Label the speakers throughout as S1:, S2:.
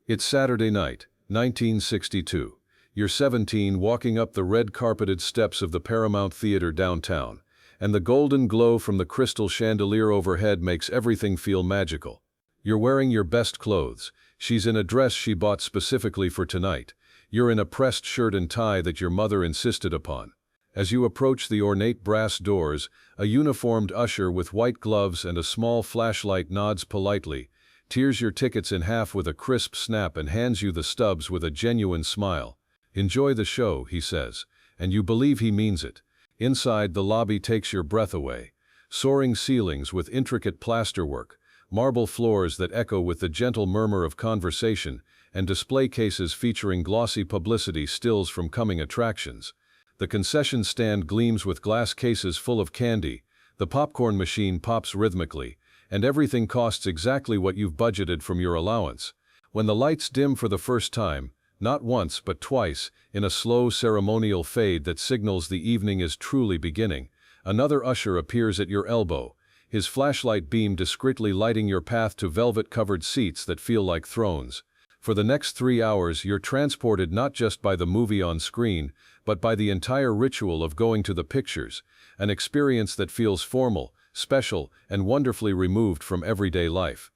S1: It's Saturday night, 1962. You're 17, walking up the red-carpeted steps of the Paramount Theater downtown, and the golden glow from the crystal chandelier overhead makes everything feel magical. You're wearing your best clothes. She's in a dress she bought specifically for tonight. You're in a pressed shirt and tie that your mother insisted upon. As you approach the ornate brass doors, a uniformed usher with white gloves and a small flashlight nods politely, tears your tickets in half with a crisp snap and hands you the stubs with a genuine smile. "Enjoy the show," he says, and you believe he means it. Inside, the lobby takes your breath away. Soaring ceilings with intricate plasterwork, marble floors that echo with the gentle murmur of conversation, and display cases featuring glossy publicity stills from coming attractions. The concession stand gleams with glass cases full of candy, the popcorn machine pops rhythmically, and everything costs exactly what you've budgeted from your allowance. When the lights dim for the first time, not once but twice, in a slow ceremonial fade that signals the evening is truly beginning, another usher appears at your elbow, his flashlight beam discreetly lighting your path to velvet-covered seats that feel like thrones. For the next 3 hours, you're transported not just by the movie on screen, but by the entire ritual of going to the pictures, an experience that feels formal, special, and wonderfully removed from everyday life.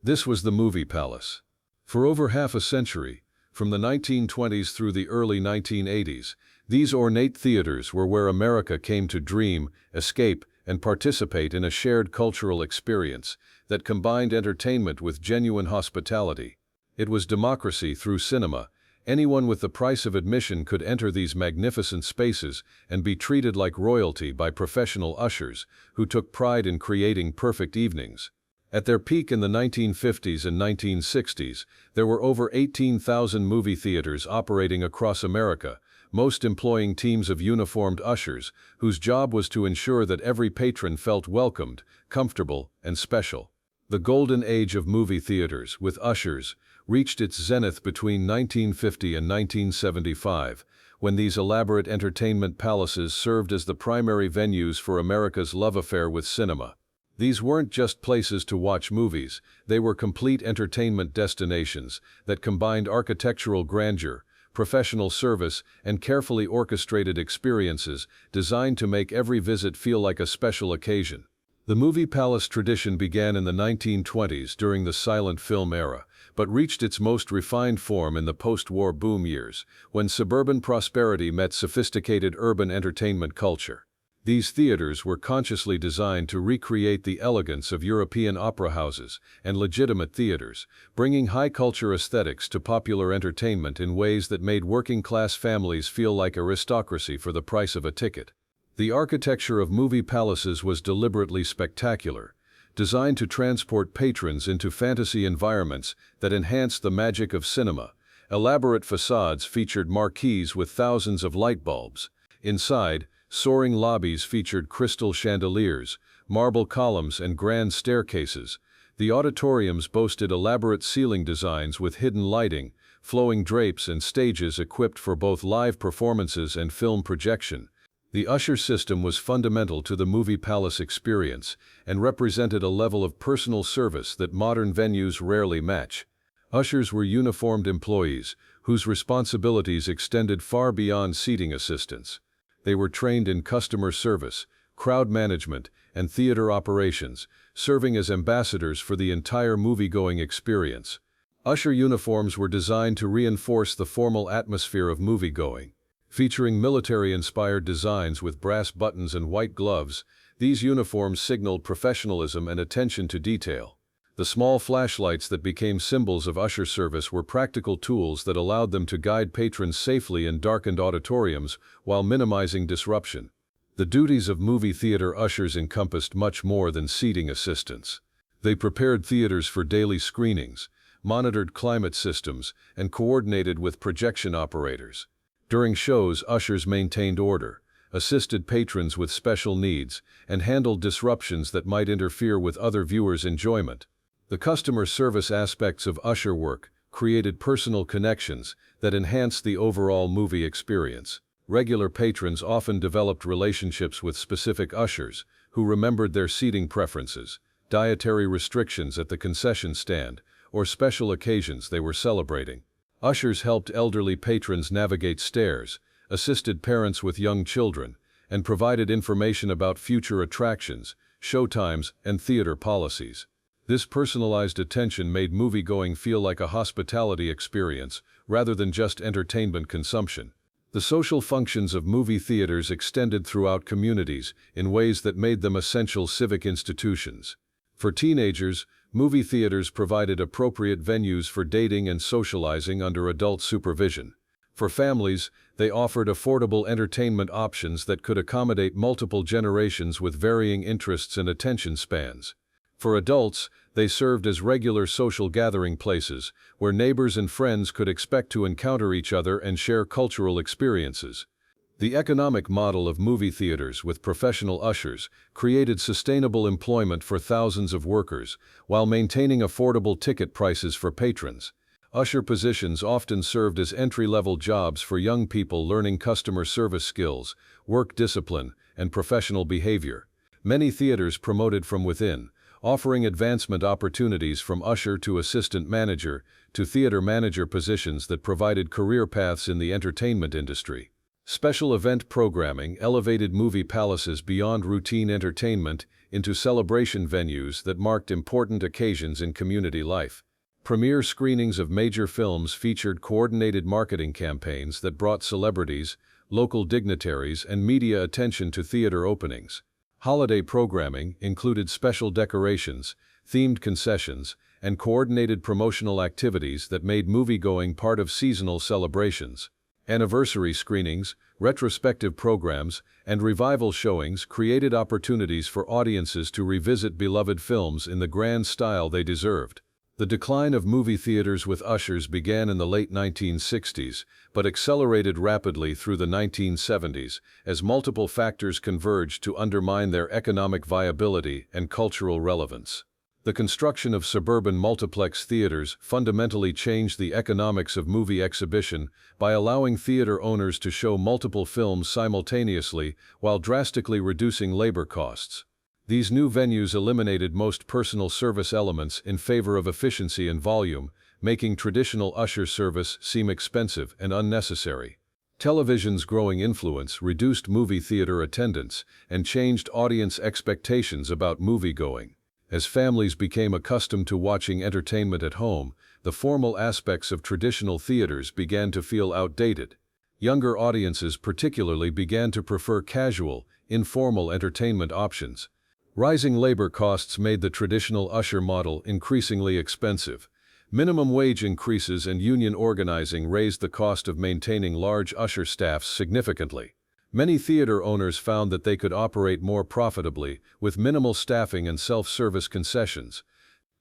S1: This was the movie palace. For over half a century, from the 1920s through the early 1980s, these ornate theaters were where America came to dream, escape, and participate in a shared cultural experience that combined entertainment with genuine hospitality. It was democracy through cinema. Anyone with the price of admission could enter these magnificent spaces and be treated like royalty by professional ushers who took pride in creating perfect evenings. At their peak in the 1950s and 1960s, there were over 18,000 movie theaters operating across America, most employing teams of uniformed ushers whose job was to ensure that every patron felt welcomed, comfortable, and special. The golden age of movie theaters, with ushers, reached its zenith between 1950 and 1975, when these elaborate entertainment palaces served as the primary venues for America's love affair with cinema. These weren't just places to watch movies, they were complete entertainment destinations that combined architectural grandeur, professional service, and carefully orchestrated experiences designed to make every visit feel like a special occasion. The movie palace tradition began in the 1920s during the silent film era, but reached its most refined form in the post-war boom years, when suburban prosperity met sophisticated urban entertainment culture. These theaters were consciously designed to recreate the elegance of European opera houses and legitimate theaters, bringing high-culture aesthetics to popular entertainment in ways that made working-class families feel like aristocracy for the price of a ticket. The architecture of movie palaces was deliberately spectacular, designed to transport patrons into fantasy environments that enhanced the magic of cinema. Elaborate facades featured marquees with thousands of light bulbs. Inside, soaring lobbies featured crystal chandeliers, marble columns, and grand staircases. The auditoriums boasted elaborate ceiling designs with hidden lighting, flowing drapes, and stages equipped for both live performances and film projection. The usher system was fundamental to the movie palace experience and represented a level of personal service that modern venues rarely match. Ushers were uniformed employees whose responsibilities extended far beyond seating assistance. They were trained in customer service, crowd management, and theater operations, serving as ambassadors for the entire movie-going experience. Usher uniforms were designed to reinforce the formal atmosphere of movie-going. Featuring military-inspired designs with brass buttons and white gloves, these uniforms signaled professionalism and attention to detail. The small flashlights that became symbols of usher service were practical tools that allowed them to guide patrons safely in darkened auditoriums while minimizing disruption. The duties of movie theater ushers encompassed much more than seating assistants. They prepared theaters for daily screenings, monitored climate systems, and coordinated with projection operators. During shows, ushers maintained order, assisted patrons with special needs, and handled disruptions that might interfere with other viewers' enjoyment. The customer service aspects of usher work created personal connections that enhanced the overall movie experience. Regular patrons often developed relationships with specific ushers who remembered their seating preferences, dietary restrictions at the concession stand, or special occasions they were celebrating. Ushers helped elderly patrons navigate stairs, assisted parents with young children, and provided information about future attractions, showtimes, and theater policies. This personalized attention made moviegoing feel like a hospitality experience rather than just entertainment consumption. The social functions of movie theaters extended throughout communities in ways that made them essential civic institutions. For teenagers, movie theaters provided appropriate venues for dating and socializing under adult supervision. For families, they offered affordable entertainment options that could accommodate multiple generations with varying interests and attention spans. For adults, they served as regular social gathering places, where neighbors and friends could expect to encounter each other and share cultural experiences. The economic model of movie theaters with professional ushers created sustainable employment for thousands of workers, while maintaining affordable ticket prices for patrons. Usher positions often served as entry-level jobs for young people learning customer service skills, work discipline, and professional behavior. Many theaters promoted from within, offering advancement opportunities from usher to assistant manager to theater manager positions that provided career paths in the entertainment industry. Special event programming elevated movie palaces beyond routine entertainment into celebration venues that marked important occasions in community life. Premiere screenings of major films featured coordinated marketing campaigns that brought celebrities, local dignitaries, and media attention to theater openings. Holiday programming included special decorations, themed concessions, and coordinated promotional activities that made moviegoing part of seasonal celebrations. Anniversary screenings, retrospective programs, and revival showings created opportunities for audiences to revisit beloved films in the grand style they deserved. The decline of movie theaters with ushers began in the late 1960s, but accelerated rapidly through the 1970s as multiple factors converged to undermine their economic viability and cultural relevance. The construction of suburban multiplex theaters fundamentally changed the economics of movie exhibition by allowing theater owners to show multiple films simultaneously while drastically reducing labor costs. These new venues eliminated most personal service elements in favor of efficiency and volume, making traditional usher service seem expensive and unnecessary. Television's growing influence reduced movie theater attendance and changed audience expectations about moviegoing. As families became accustomed to watching entertainment at home, the formal aspects of traditional theaters began to feel outdated. Younger audiences particularly began to prefer casual, informal entertainment options. Rising labor costs made the traditional usher model increasingly expensive. Minimum wage increases and union organizing raised the cost of maintaining large usher staffs significantly. Many theater owners found that they could operate more profitably with minimal staffing and self-service concessions.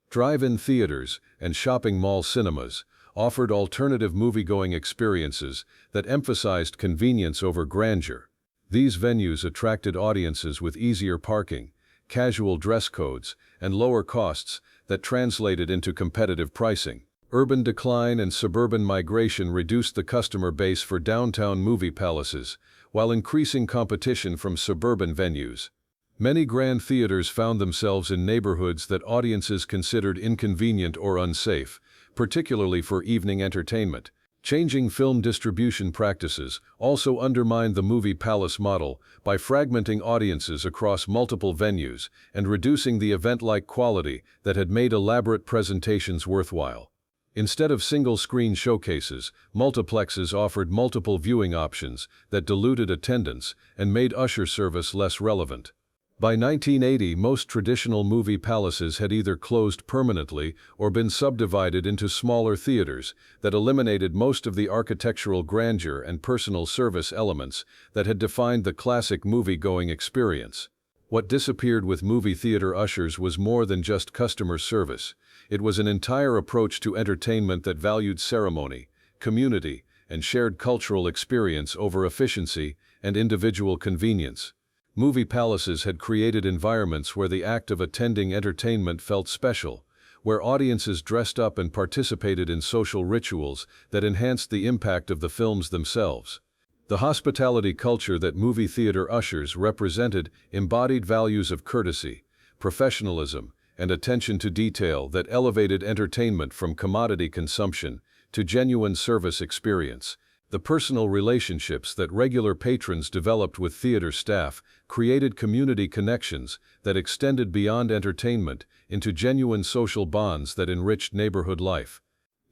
S1: Drive-in theaters and shopping mall cinemas offered alternative moviegoing experiences that emphasized convenience over grandeur. These venues attracted audiences with easier parking, casual dress codes, and lower costs that translated into competitive pricing. Urban decline and suburban migration reduced the customer base for downtown movie palaces, while increasing competition from suburban venues. Many grand theaters found themselves in neighborhoods that audiences considered inconvenient or unsafe, particularly for evening entertainment. Changing film distribution practices also undermined the movie palace model by fragmenting audiences across multiple venues and reducing the event-like quality that had made elaborate presentations worthwhile. Instead of single-screen showcases, multiplexes offered multiple viewing options that diluted attendance and made usher service less relevant. By 1980, most traditional movie palaces had either closed permanently or been subdivided into smaller theaters that eliminated most of the architectural grandeur and personal service elements that had defined the classic movie-going experience. What disappeared with movie theater ushers was more than just customer service. It was an entire approach to entertainment that valued ceremony, community, and shared cultural experience over efficiency and individual convenience. Movie palaces had created environments where the act of attending entertainment felt special, where audiences dressed up and participated in social rituals that enhanced the impact of the films themselves. The hospitality culture that movie theater ushers represented embodied values of courtesy, professionalism, and attention to detail that elevated entertainment from commodity consumption to genuine service experience. The personal relationships that regular patrons developed with theater staff created community connections that extended beyond entertainment into genuine social bonds that enriched neighborhood life.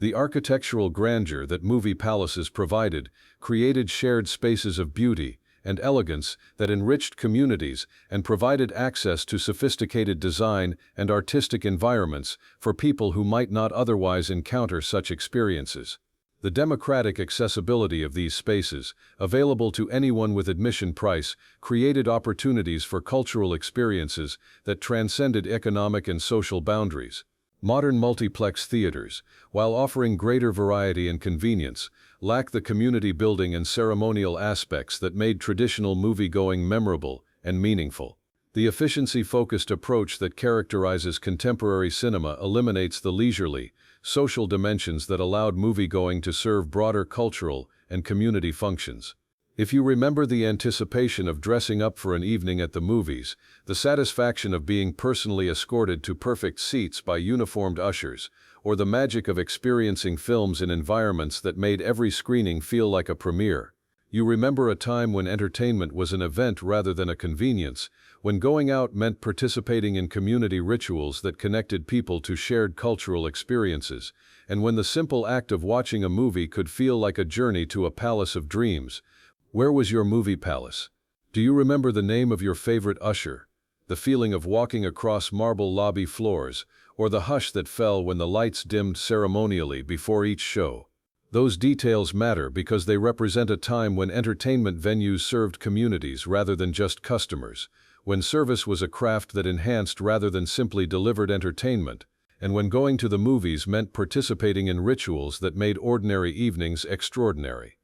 S1: The architectural grandeur that movie palaces provided created shared spaces of beauty and elegance that enriched communities and provided access to sophisticated design and artistic environments for people who might not otherwise encounter such experiences. The democratic accessibility of these spaces, available to anyone with admission price, created opportunities for cultural experiences that transcended economic and social boundaries. Modern multiplex theaters, while offering greater variety and convenience, lack the community building and ceremonial aspects that made traditional movie-going memorable and meaningful. The efficiency-focused approach that characterizes contemporary cinema eliminates the leisurely, social dimensions that allowed movie-going to serve broader cultural and community functions. If you remember the anticipation of dressing up for an evening at the movies, the satisfaction of being personally escorted to perfect seats by uniformed ushers, or the magic of experiencing films in environments that made every screening feel like a premiere, you remember a time when entertainment was an event rather than a convenience, when going out meant participating in community rituals that connected people to shared cultural experiences, and when the simple act of watching a movie could feel like a journey to a palace of dreams. Where was your movie palace? Do you remember the name of your favorite usher, the feeling of walking across marble lobby floors, or the hush that fell when the lights dimmed ceremonially before each show? Those details matter because they represent a time when entertainment venues served communities rather than just customers, when service was a craft that enhanced rather than simply delivered entertainment, and when going to the movies meant participating in rituals that made ordinary evenings extraordinary.